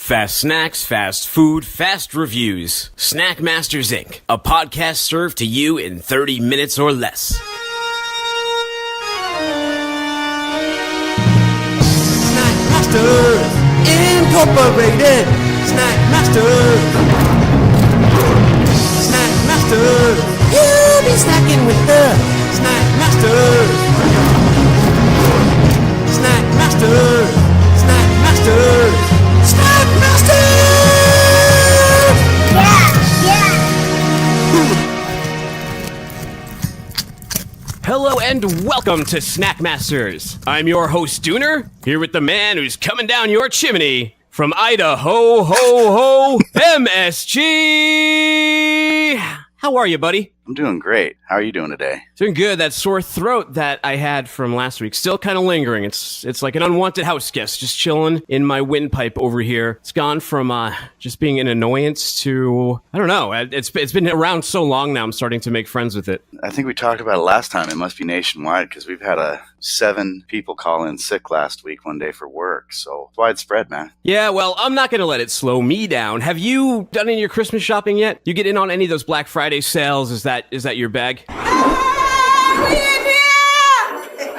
Fast snacks, fast food, fast reviews. Snack Masters Inc., a podcast served to you in 30 minutes or less. Snack Masters Incorporated. Snack Masters. Snack Masters. You'll be snacking with the Snack Masters. Snack Masters. Snack Masters. Snack Masters! Yeah! Hello and welcome to Snack Masters. I'm your host, Dooner, here with the man who's coming down your chimney from Idaho, ho, MSG! How are you, buddy? I'm doing great. How are you doing today? Doing good. That sore throat that I had from last week still kind of lingering. It's like an unwanted house guest just chilling in my windpipe over here. It's gone from just being an annoyance to, I don't know. It's been around so long now. I'm starting to make friends with it. I think we talked about it last time. It must be nationwide because we've had 7 people call in sick last week one day for work. So it's widespread, man. Yeah, well, I'm not going to let it slow me down. Have you done any of your Christmas shopping yet? You get in on any of those Black Friday sales? Is that your bag?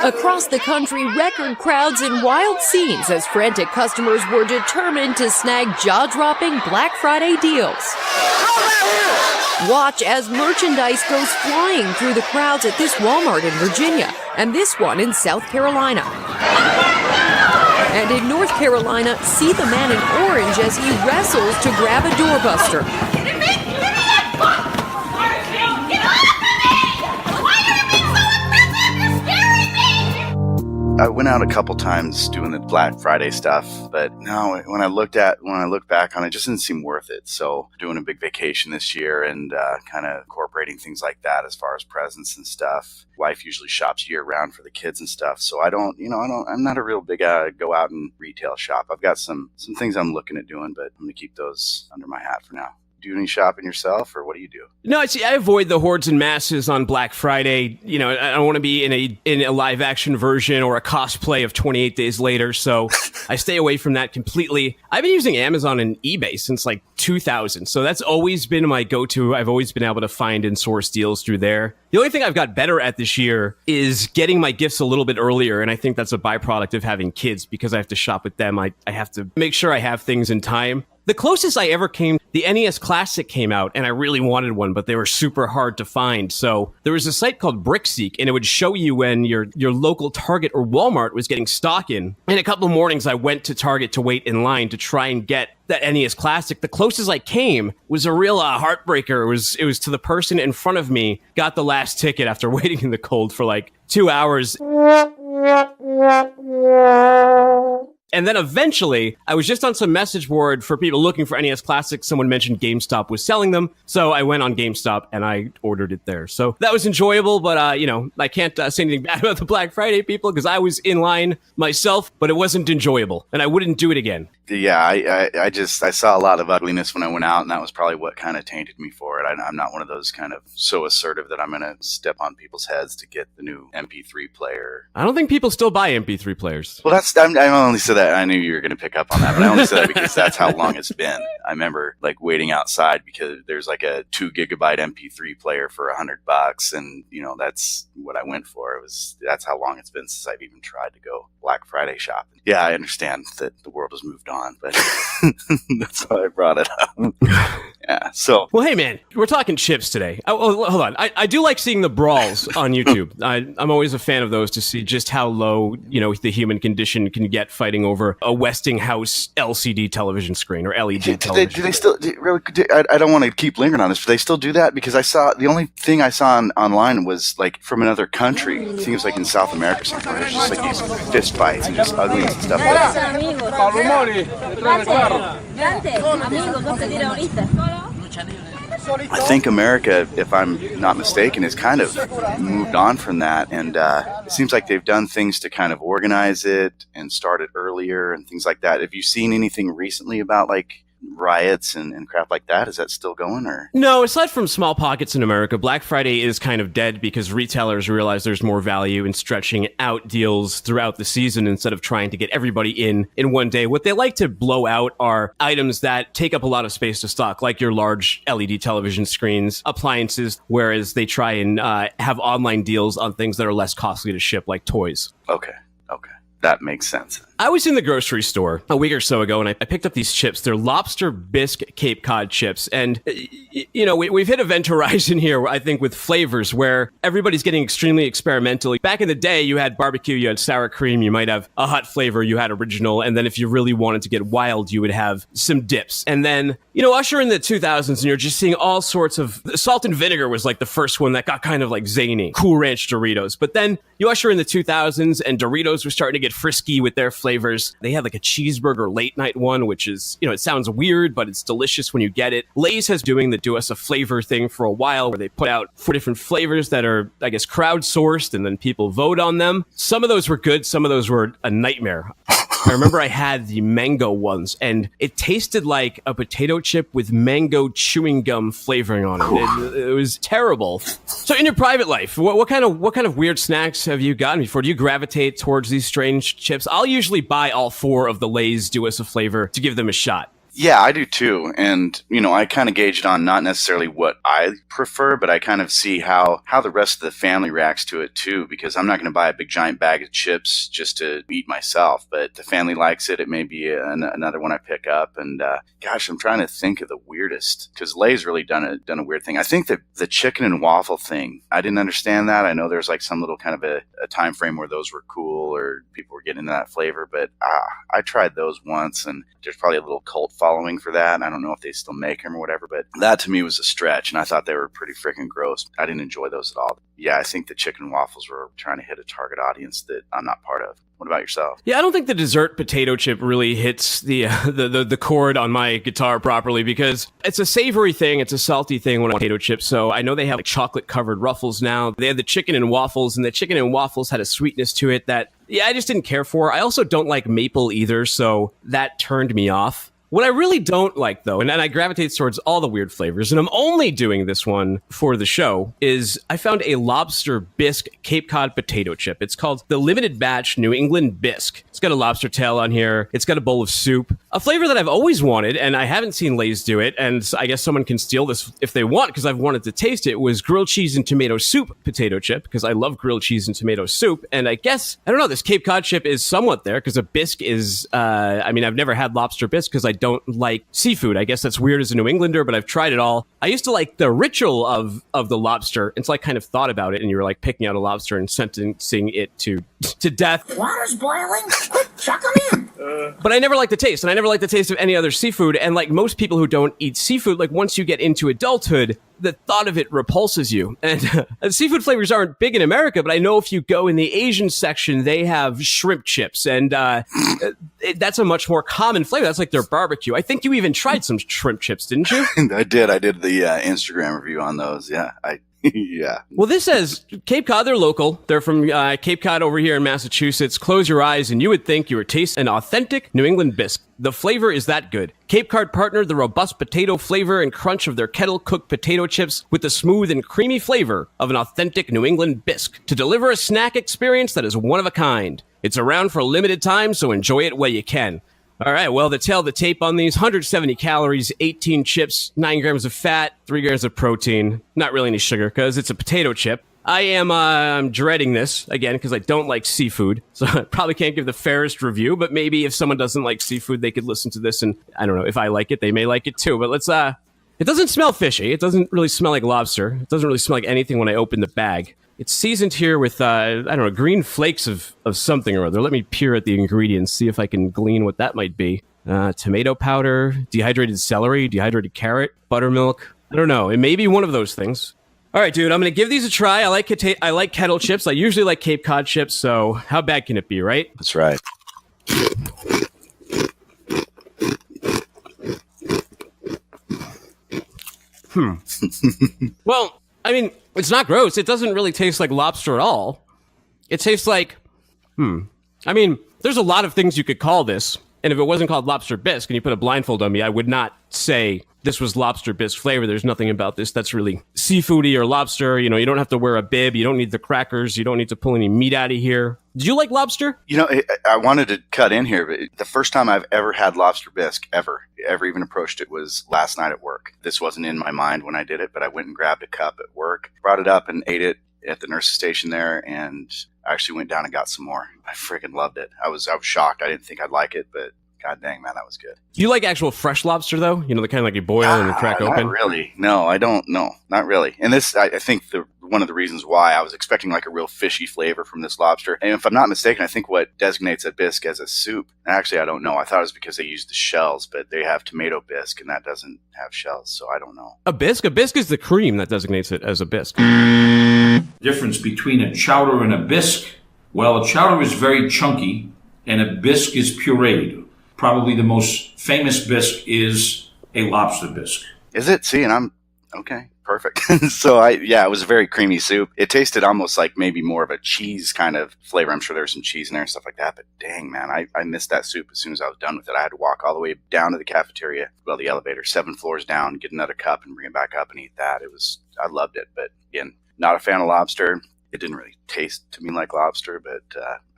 Across the country, record crowds and wild scenes as frantic customers were determined to snag jaw-dropping Black Friday deals. Watch as merchandise goes flying through the crowds at this Walmart in Virginia and this one in South Carolina. And in North Carolina, see the man in orange as he wrestles to grab a doorbuster. I went out a couple times doing the Black Friday stuff, but no, when I look back on it, it just didn't seem worth it. So doing a big vacation this year and kind of incorporating things like that as far as presents and stuff. Wife usually shops year round for the kids and stuff. So I'm not a real big go out and retail shop. I've got some things I'm looking at doing, but I'm going to keep those under my hat for now. Do any shopping yourself, or what do you do? No, see, I avoid the hordes and masses on Black Friday. You know, I don't want to be in a live action version or a cosplay of 28 Days Later, so I stay away from that completely. I've been using Amazon and eBay since like 2000, so that's always been my go-to. I've always been able to find and source deals through there. The only thing I've got better at this year is getting my gifts a little bit earlier, and I think that's a byproduct of having kids because I have to shop with them. I have to make sure I have things in time. The closest I ever came, the NES Classic came out, and I really wanted one, but they were super hard to find. So there was a site called Bisque, and it would show you when your local Target or Walmart was getting stock in. And a couple of mornings, I went to Target to wait in line to try and get that NES Classic. The closest I came was a real heartbreaker. It was to the person in front of me, got the last ticket after waiting in the cold for like 2 hours. And then eventually, I was just on some message board for people looking for NES Classics. Someone mentioned GameStop was selling them. So I went on GameStop and I ordered it there. So that was enjoyable, but, I can't say anything bad about the Black Friday people because I was in line myself, but it wasn't enjoyable and I wouldn't do it again. Yeah, I saw a lot of ugliness when I went out, and that was probably what kind of tainted me for it. I'm not one of those kind of so assertive that I'm going to step on people's heads to get the new MP3 player. I don't think people still buy MP3 players. Well, I only said that. I knew you were going to pick up on that, but I only said that because that's how long it's been. I remember like waiting outside because there's like a 2 gigabyte MP3 player for $100, and that's what I went for. That's how long it's been since I've even tried to go Black Friday shopping. Yeah, I understand that the world has moved on, but that's why I brought it up. Yeah. So, well, hey man, we're talking chips today. Oh, hold on. I do like seeing the brawls on YouTube. I'm always a fan of those to see just how low the human condition can get fighting over a Westinghouse LCD television screen or LED television. Do they still? I don't want to keep lingering on this, but they still do that because the only thing I saw online was like from another country. I think it was like in South America or something. Where it's just like these fist fights and just ugliness and stuff like that. I think America, if I'm not mistaken, has kind of moved on from that, and it seems like they've done things to kind of organize it and start it earlier and things like that. Have you seen anything recently about like riots and crap like that? Is that still going, or? No, aside from small pockets in America, Black Friday is kind of dead because retailers realize there's more value in stretching out deals throughout the season instead of trying to get everybody in one day. What they like to blow out are items that take up a lot of space to stock, like your large LED television screens, appliances, whereas they try and have online deals on things that are less costly to ship, like toys. Okay. That makes sense. I was in the grocery store a week or so ago, and I picked up these chips. They're lobster bisque Cape Cod chips. And, we've hit event horizon here, I think, with flavors where everybody's getting extremely experimental. Back in the day, you had barbecue, you had sour cream, you might have a hot flavor, you had original. And then if you really wanted to get wild, you would have some dips. And then, usher in the 2000s, and you're just seeing all sorts of... Salt and vinegar was like the first one that got kind of like zany. Cool Ranch Doritos. But then you usher in the 2000s, and Doritos were starting to get frisky with their flavors. They had like a cheeseburger late night one, which is, it sounds weird, but it's delicious when you get it. Lay's has doing the Do Us a Flavor thing for a while, where they put out 4 different flavors that are, I guess, crowdsourced, and then people vote on them. Some of those were good. Some of those were a nightmare. I remember I had the mango ones, and it tasted like a potato chip with mango chewing gum flavoring on it. It was terrible. So in your private life, what kind of weird snacks have you gotten before? Do you gravitate towards these strange chips? I'll usually buy all 4 of the Lay's Do Us a Flavor to give them a shot. Yeah, I do too. And, I kind of gauge it on not necessarily what I prefer, but I kind of see how the rest of the family reacts to it too, because I'm not going to buy a big giant bag of chips just to eat myself. But the family likes it. It may be another one I pick up. And gosh, I'm trying to think of the weirdest, because Lay's really done a weird thing. I think that the chicken and waffle thing, I didn't understand that. I know there's like some little kind of a time frame where those were cool or people were getting into that flavor. But I tried those once, and there's probably a little cult following for that. And I don't know if they still make them or whatever, but that to me was a stretch, and I thought they were pretty freaking gross. I didn't enjoy those at all. Yeah, I think the chicken waffles were trying to hit a target audience that I'm not part of. What about yourself? Yeah, I don't think the dessert potato chip really hits the chord on my guitar properly, because it's a savory thing, it's a salty thing when I potato chips. So I know they have like chocolate covered ruffles now. They had the chicken and waffles, and the chicken and waffles had a sweetness to it that, I just didn't care for. I also don't like maple either, so that turned me off. What I really don't like, though, and I gravitate towards all the weird flavors, and I'm only doing this one for the show, is I found a lobster bisque Cape Cod potato chip. It's called the Limited Batch New England Bisque. It's got a lobster tail on here. It's got a bowl of soup. A flavor that I've always wanted, and I haven't seen Lay's do it, and I guess someone can steal this if they want, because I've wanted to taste it, was grilled cheese and tomato soup potato chip, because I love grilled cheese and tomato soup, and I guess, I don't know, this Cape Cod chip is somewhat there, because a bisque is, I've never had lobster bisque, because I don't like seafood. I guess that's weird as a New Englander, but I've tried it all. I used to like the ritual of the lobster. It's like kind of thought about it, and you're like picking out a lobster and sentencing it to death. Water's boiling. Quick, chuck 'em in. But I never liked the taste, and I never liked the taste of any other seafood. And like most people who don't eat seafood, like once you get into adulthood, the thought of it repulses you. And seafood flavors aren't big in America, but I know if you go in the Asian section, they have shrimp chips, and that's a much more common flavor. That's like their barbecue. I think you even tried some shrimp chips, didn't you? I did. I did the Instagram review on those. Yeah, yeah. Well, this says Cape Cod. They're local. They're from Cape Cod over here in Massachusetts. Close your eyes and you would think you were tasting an authentic New England bisque. The flavor is that good. Cape Cod partnered the robust potato flavor and crunch of their Kettle cooked potato chips with the smooth and creamy flavor of an authentic New England bisque to deliver a snack experience that is one of a kind. It's around for a limited time, so enjoy it while you can. All right, well, to tell the tape on these, 170 calories, 18 chips, 9 grams of fat, 3 grams of protein. Not really any sugar, because it's a potato chip. I am I'm dreading this, again, because I don't like seafood, so I probably can't give the fairest review, but maybe if someone doesn't like seafood, they could listen to this, and I don't know, if I like it, they may like it too, but let's, it doesn't smell fishy. It doesn't really smell like lobster. It doesn't really smell like anything when I open the bag. It's seasoned here with, green flakes of something or other. Let me peer at the ingredients, see if I can glean what that might be. Tomato powder, dehydrated celery, dehydrated carrot, buttermilk. I don't know. It may be one of those things. All right, dude, I'm going to give these a try. I like Kettle chips. I usually like Cape Cod chips, so how bad can it be, right? That's right. Well, it's not gross. It doesn't really taste like lobster at all. It tastes like, there's a lot of things you could call this. And if it wasn't called lobster bisque and you put a blindfold on me, I would not say this was lobster bisque flavor. There's nothing about this that's really seafoody or lobster. You don't have to wear a bib. You don't need the crackers. You don't need to pull any meat out of here. Do you like lobster? I wanted to cut in here, but the first time I've ever had lobster bisque, ever even approached it, was last night at work. This wasn't in my mind when I did it, but I went and grabbed a cup at work, brought it up and ate it at the nurse's station there, and I actually went down and got some more. I freaking loved it. I was shocked. I didn't think I'd like it, but god dang, man, that was good. Do you like actual fresh lobster, though? The kind of like you boil and crack open? Not really. No, I don't. No, not really. And this, I think, one of the reasons why I was expecting like a real fishy flavor from this lobster. And if I'm not mistaken, I think what designates a bisque as a soup, actually, I don't know. I thought it was because they use the shells, but they have tomato bisque, and that doesn't have shells, so I don't know. A bisque? A bisque is the cream that designates it as a bisque. Difference between a chowder and a bisque? Well, a chowder is very chunky, and a bisque is pureed. Probably the most famous bisque is a lobster bisque. Is it? See, and I'm okay. Perfect. So it was a very creamy soup. It tasted almost like maybe more of a cheese kind of flavor. I'm sure there was some cheese in there and stuff like that, but dang, man, I missed that soup as soon as I was done with it. I had to walk all the way down to the cafeteria, the elevator, 7 floors down, get another cup and bring it back up and eat that. I loved it, but again, not a fan of lobster. It didn't really taste to me like lobster, but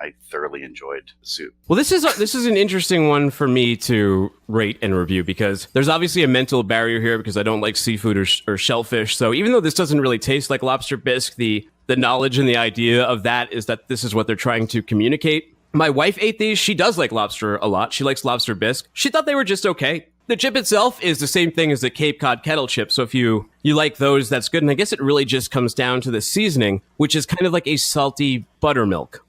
I thoroughly enjoyed the soup. Well, this is an interesting one for me to rate and review because there's obviously a mental barrier here because I don't like seafood or shellfish. So even though this doesn't really taste like lobster bisque, the knowledge and the idea of that is that this is what they're trying to communicate. My wife ate these. She does like lobster a lot. She likes lobster bisque. She thought they were just okay. The chip itself is the same thing as the Cape Cod Kettle chip, so if you like those, that's good. And I guess it really just comes down to the seasoning, which is kind of like a salty buttermilk.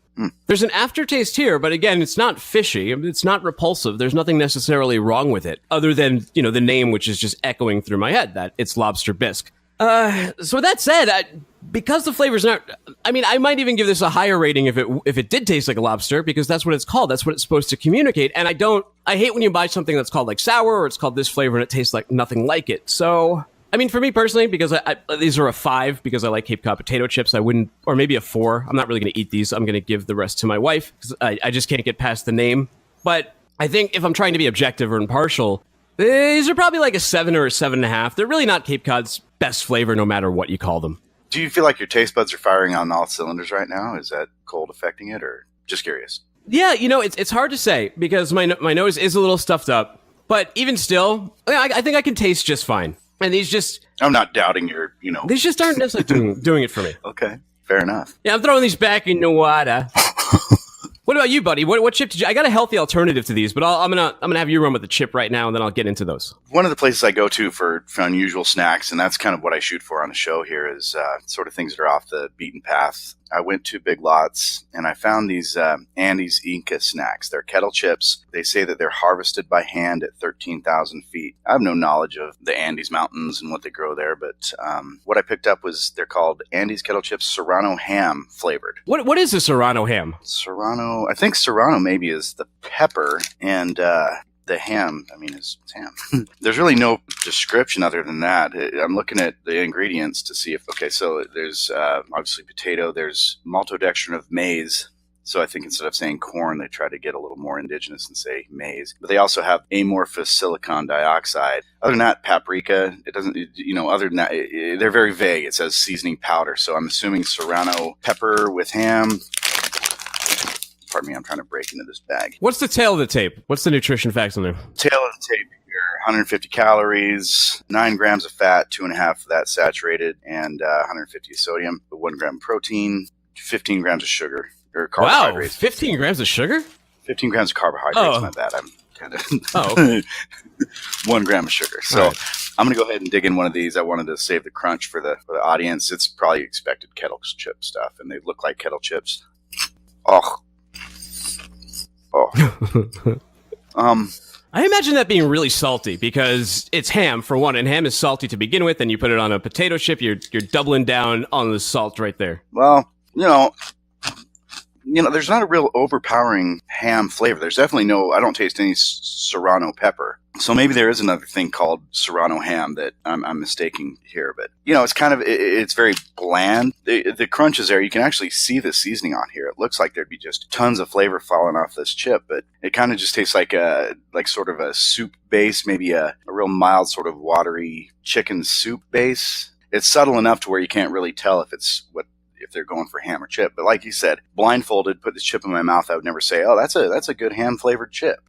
There's an aftertaste here, but again, it's not fishy. It's not repulsive. There's nothing necessarily wrong with it, other than, the name, which is just echoing through my head, that it's lobster bisque. So with that said, because the flavor's not, I might even give this a higher rating if it did taste like a lobster, because that's what it's called. That's what it's supposed to communicate. And I hate when you buy something that's called like sour or it's called this flavor and it tastes like nothing like it. So, for me personally, because these are a 5 because I like Cape Cod potato chips, I wouldn't, or maybe a 4. I'm not really going to eat these. I'm going to give the rest to my wife because I just can't get past the name. But I think if I'm trying to be objective or impartial, these are probably like a 7 or a 7.5. They're really not Cape Cod's best flavor, no matter what you call them. Do you feel like your taste buds are firing on all cylinders right now? Is that cold affecting it, or just curious? Yeah, it's hard to say because my nose is a little stuffed up, but even still, I think I can taste just fine. And these just... I'm not doubting your, These just aren't necessarily doing it for me. Okay, fair enough. Yeah, I'm throwing these back in the water. What about you, buddy? What chip did you... I got a healthy alternative to these, but I'm gonna have you run with the chip right now, and then I'll get into those. One of the places I go to for unusual snacks, and that's kind of what I shoot for on the show here, is sort of things that are off the beaten path. I went to Big Lots, and I found these Andes Inca snacks. They're kettle chips. They say that they're harvested by hand at 13,000 feet. I have no knowledge of the Andes Mountains and what they grow there, but what I picked up was they're called Andes Kettle Chips Serrano ham flavored. What is a Serrano ham? Serrano, I think Serrano maybe is the pepper, and the ham, is ham. There's really no description other than that. I'm looking at the ingredients to see if, so there's obviously potato, there's maltodextrin of maize. So I think instead of saying corn, they try to get a little more indigenous and say maize. But they also have amorphous silicon dioxide. Other than that, paprika, it doesn't, other than that, they're very vague. It says seasoning powder. So I'm assuming Serrano pepper with ham. Pardon me, I'm trying to break into this bag. What's the tail of the tape? What's the nutrition facts on there? Tail of the tape here, 150 calories, 9 grams of fat, 2.5 of that saturated, and 150 of sodium, 1 gram of protein, 15 grams of sugar, or carbohydrates. Wow, 15 grams of sugar? 15 grams of carbohydrates, not bad. I'm kind of... okay. 1 gram of sugar. So right. I'm going to go ahead and dig in one of these. I wanted to save the crunch for the audience. It's probably expected kettle chip stuff, and they look like kettle chips. Oh. I imagine that being really salty because it's ham for one, and ham is salty to begin with, and you put it on a potato chip, you're doubling down on the salt right there. Well, there's not a real overpowering ham flavor. There's definitely I don't taste any Serrano pepper. So maybe there is another thing called Serrano ham that I'm mistaking here. But, it's kind of, it's very bland. The crunch is there. You can actually see the seasoning on here. It looks like there'd be just tons of flavor falling off this chip, but it kind of just tastes like sort of a soup base, maybe a real mild sort of watery chicken soup base. It's subtle enough to where you can't really tell if they're going for ham or chip. But like you said, blindfolded, put this chip in my mouth, I would never say, oh, that's a good ham flavored chip,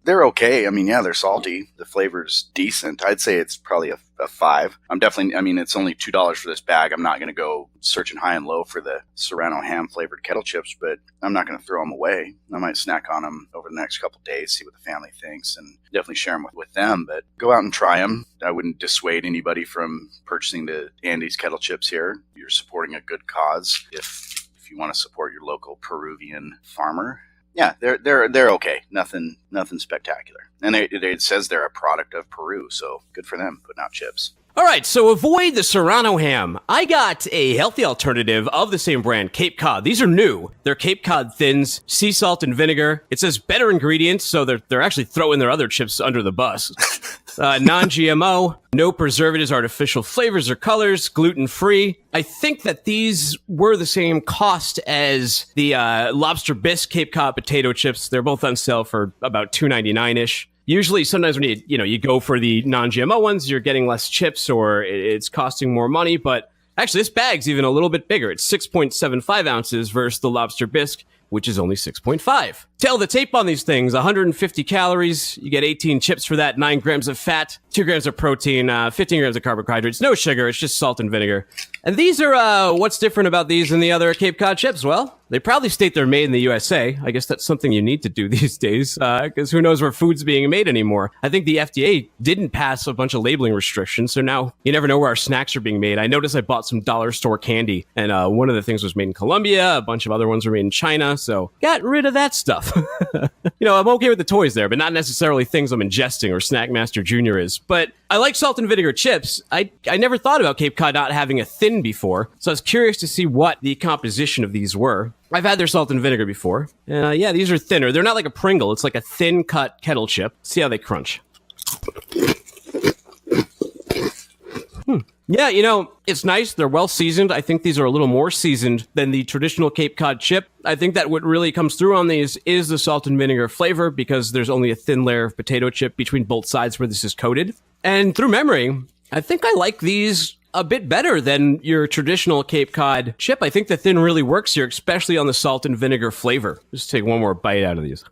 They're okay. I mean, yeah, they're salty. The flavor's decent. I'd say it's probably a 5. It's only $2 for this bag. I'm not going to go searching high and low for the Serrano ham flavored kettle chips, but I'm not going to throw them away. I might snack on them over the next couple of days, see what the family thinks, and definitely share them with them, but go out and try them. I wouldn't dissuade anybody from purchasing the Andy's kettle chips here. You're supporting a good cause if you want to support your local Peruvian farmer. Yeah, they're okay. Nothing spectacular. And it says they're a product of Peru, so good for them putting out chips. All right, so avoid the Serrano ham. I got a healthy alternative of the same brand, Cape Cod. These are new. They're Cape Cod Thins, sea salt and vinegar. It says better ingredients, so they're actually throwing their other chips under the bus. Non-GMO, no preservatives, artificial flavors or colors, gluten-free. I think that these were the same cost as the Lobster Bisque Cape Cod potato chips. They're both on sale for about $2.99-ish. Usually, sometimes when you go for the non-GMO ones, you're getting less chips or it's costing more money. But actually, this bag's even a little bit bigger. It's 6.75 ounces versus the Lobster Bisque, which is only 6.5. Tell the tape on these things, 150 calories. You get 18 chips for that, 9 grams of fat, 2 grams of protein, 15 grams of carbohydrates, no sugar. It's just salt and vinegar. And these are, what's different about these than the other Cape Cod chips? Well, they proudly state they're made in the USA. I guess that's something you need to do these days, because who knows where food's being made anymore. I think the FDA didn't pass a bunch of labeling restrictions, so now you never know where our snacks are being made. I noticed I bought some dollar store candy, and one of the things was made in Colombia, a bunch of other ones were made in China, so got rid of that stuff. I'm okay with the toys there, but not necessarily things I'm ingesting or Snackmaster Jr. is. But I like salt and vinegar chips. I never thought about Cape Cod not having a thin before, so I was curious to see what the composition of these were. I've had their salt and vinegar before. Yeah, these are thinner. They're not like a Pringle. It's like a thin cut kettle chip. See how they crunch. Yeah, it's nice. They're well seasoned. I think these are a little more seasoned than the traditional Cape Cod chip. I think that what really comes through on these is the salt and vinegar flavor because there's only a thin layer of potato chip between both sides where this is coated. And through memory, I think I like these a bit better than your traditional Cape Cod chip. I think the thin really works here, especially on the salt and vinegar flavor. Just take one more bite out of these.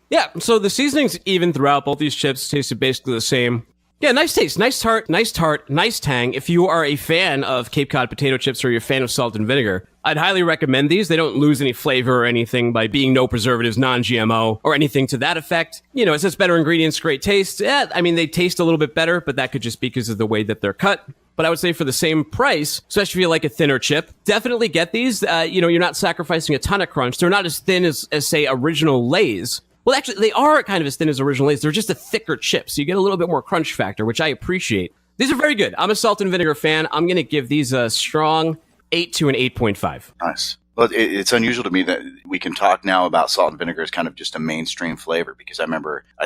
Yeah, so the seasoning's even throughout. Both these chips tasted basically the same. Yeah, nice taste, nice tart, nice tang. If you are a fan of Cape Cod potato chips or you're a fan of salt and vinegar, I'd highly recommend these. They don't lose any flavor or anything by being no preservatives, non-GMO, or anything to that effect. It says better ingredients, great taste. Yeah, they taste a little bit better, but that could just be because of the way that they're cut. But I would say for the same price, especially if you like a thinner chip, definitely get these. You're not sacrificing a ton of crunch. They're not as thin as say, original Lay's. Well, actually, they are kind of as thin as original Lay's. They're just a thicker chip, so you get a little bit more crunch factor, which I appreciate. These are very good. I'm a salt and vinegar fan. I'm going to give these a strong 8 to an 8.5. Nice. Well, it's unusual to me that we can talk now about salt and vinegar as kind of just a mainstream flavor because I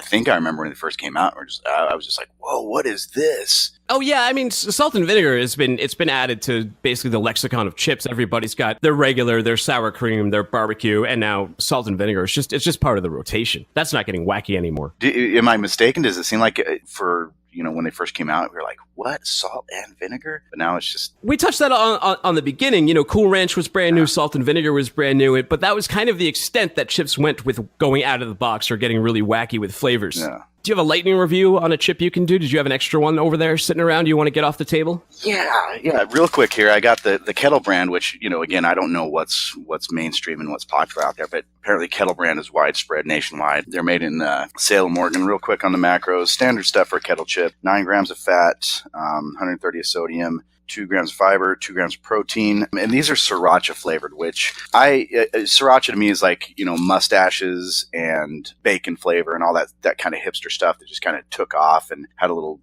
think I remember when it first came out, I was just like, whoa, what is this? Oh yeah, salt and vinegar it's been added to basically the lexicon of chips. Everybody's got their regular, their sour cream, their barbecue, and now salt and vinegar. It's just part of the rotation. That's not getting wacky anymore. Am I mistaken? Does it seem like for when they first came out, we were like, what? Salt and vinegar? But now it's just... We touched that on the beginning. Cool Ranch was brand new, salt and vinegar was brand new, but that was kind of the extent that chips went with going out of the box or getting really wacky with flavors. Yeah. Do you have a lightning review on a chip you can do? Did you have an extra one over there sitting around you want to get off the table? Yeah. Real quick here, I got the Kettle brand, which, again, I don't know what's mainstream and what's popular out there, but apparently Kettle brand is widespread nationwide. They're made in Salem, Oregon. Real quick on the macros, standard stuff for a Kettle chip, 9 grams of fat, 130 of sodium, 2 grams of fiber, 2 grams of protein. And these are Sriracha flavored, which Sriracha to me is like, mustaches and bacon flavor and all that kind of hipster stuff that just kind of took off and had a little,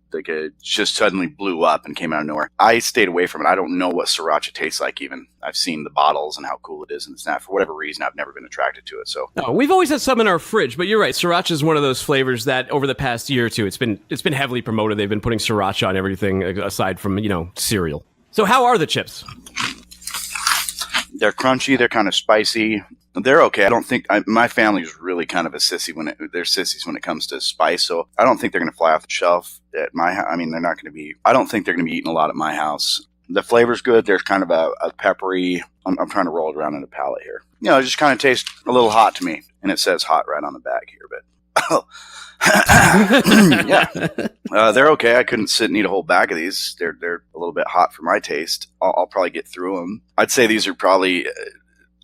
just suddenly blew up and came out of nowhere. I stayed away from it. I don't know what Sriracha tastes like even. I've seen the bottles and how cool it is in the snack. For whatever reason, I've never been attracted to it. So No, we've always had some in our fridge, but you're right. Sriracha is one of those flavors that over the past year or two, it's been heavily promoted. They've been putting Sriracha on everything aside from, cereal. So how are the chips? they're crunchy. They're kind of spicy. They're okay. I don't think my family's really kind of a sissy they're sissies when it comes to spice. So I don't think they're going to fly off the shelf at my house. I mean, they're not going to be. I don't think they're going to be eaten a lot at my house. The flavor's good. There's kind of a peppery. I'm trying to roll it around in a palate here. It just kind of tastes a little hot to me, and it says hot right on the bag here. But yeah, they're okay. I couldn't sit and eat a whole bag of these. They're a little bit hot for my taste. I'll probably get through them. I'd say these are probably.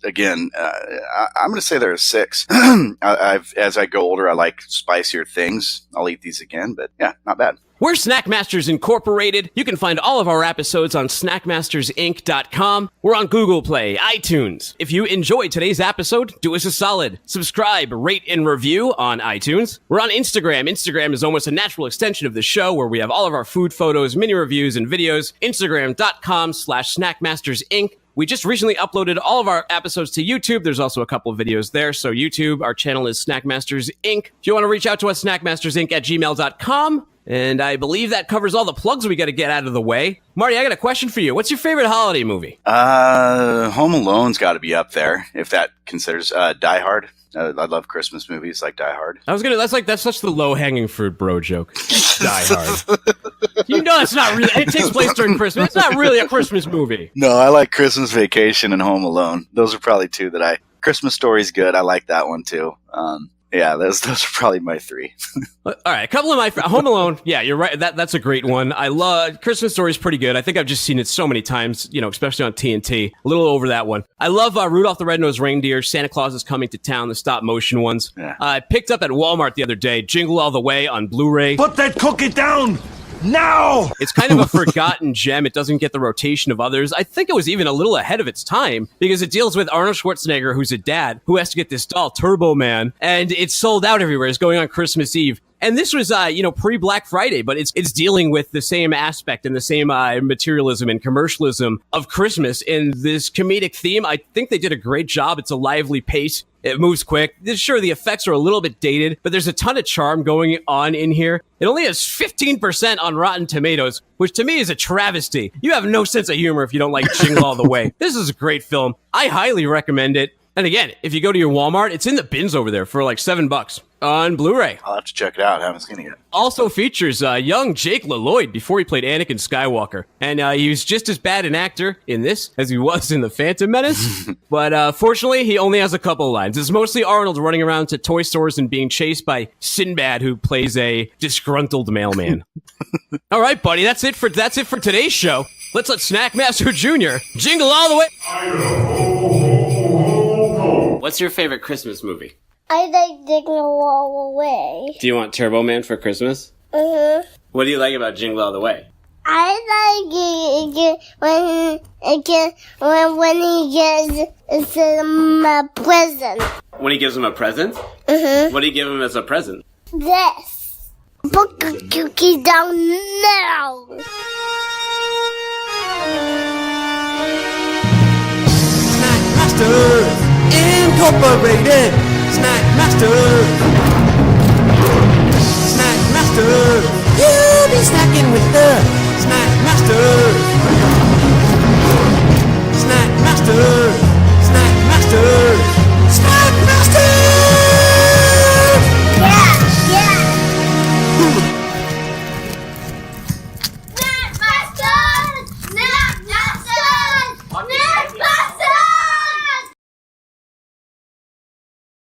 Again, I'm going to say they're a 6. As I go older, I like spicier things. I'll eat these again, but yeah, not bad. We're Snackmasters Incorporated. You can find all of our episodes on snackmastersinc.com. We're on Google Play, iTunes. If you enjoyed today's episode, do us a solid. Subscribe, rate, and review on iTunes. We're on Instagram. Instagram is almost a natural extension of the show where we have all of our food photos, mini reviews, and videos. Instagram.com/snackmastersinc. We just recently uploaded all of our episodes to YouTube. There's also a couple of videos there. So YouTube, our channel is Snackmasters Inc. If you want to reach out to us, snackmastersinc@gmail.com. And I believe that covers all the plugs we got to get out of the way. Marty, I got a question for you. What's your favorite holiday movie? Home Alone's got to be up there, if that considers Die Hard. I love Christmas movies like Die Hard. That's such the low-hanging fruit bro joke. Die Hard. It's not really, it takes place during Christmas. It's not really a Christmas movie. No, I like Christmas Vacation and Home Alone. Those are probably two that Christmas Story's good. I like that one too. Yeah, those are probably my 3. All right, a couple of my Home Alone. Yeah, you're right. That's a great one. I love Christmas Story's pretty good. I think I've just seen it so many times, especially on TNT. A little over that one. I love Rudolph the Red-Nosed Reindeer, Santa Claus is Coming to Town, the stop motion ones. Yeah. I picked up at Walmart the other day, Jingle All the Way on Blu-ray. Put that cookie down! Now! It's kind of a forgotten gem. It doesn't get the rotation of others. I think it was even a little ahead of its time because it deals with Arnold Schwarzenegger, who's a dad, who has to get this doll, Turbo Man, and it's sold out everywhere. It's going on Christmas Eve. And this was, pre-Black Friday, but it's dealing with the same aspect and the same materialism and commercialism of Christmas in this comedic theme. I think they did a great job. It's a lively pace. It moves quick. Sure, the effects are a little bit dated, but there's a ton of charm going on in here. It only has 15% on Rotten Tomatoes, which to me is a travesty. You have no sense of humor if you don't like Jingle All the Way. This is a great film. I highly recommend it. And again, if you go to your Walmart, it's in the bins over there for like $7 on Blu-ray. I'll have to check it out. I haven't seen it yet. Also features young Jake LaLloyd before he played Anakin Skywalker. And he was just as bad an actor in this as he was in The Phantom Menace. But fortunately, he only has a couple of lines. It's mostly Arnold running around to toy stores and being chased by Sinbad, who plays a disgruntled mailman. All right, buddy, that's it for today's show. Let's let Snackmaster Jr. jingle all the way. What's your favorite Christmas movie? I like Jingle All the Way. Do you want Turbo Man for Christmas? Mm-hmm. What do you like about Jingle All the Way? I like it when he gives him a present. When he gives him a present? Mm-hmm. What do you give him as a present? This. Put the cookie down now. Snackmasters Incorporated. Snackmasters. Snackmasters. You'll be snacking with the Snackmasters.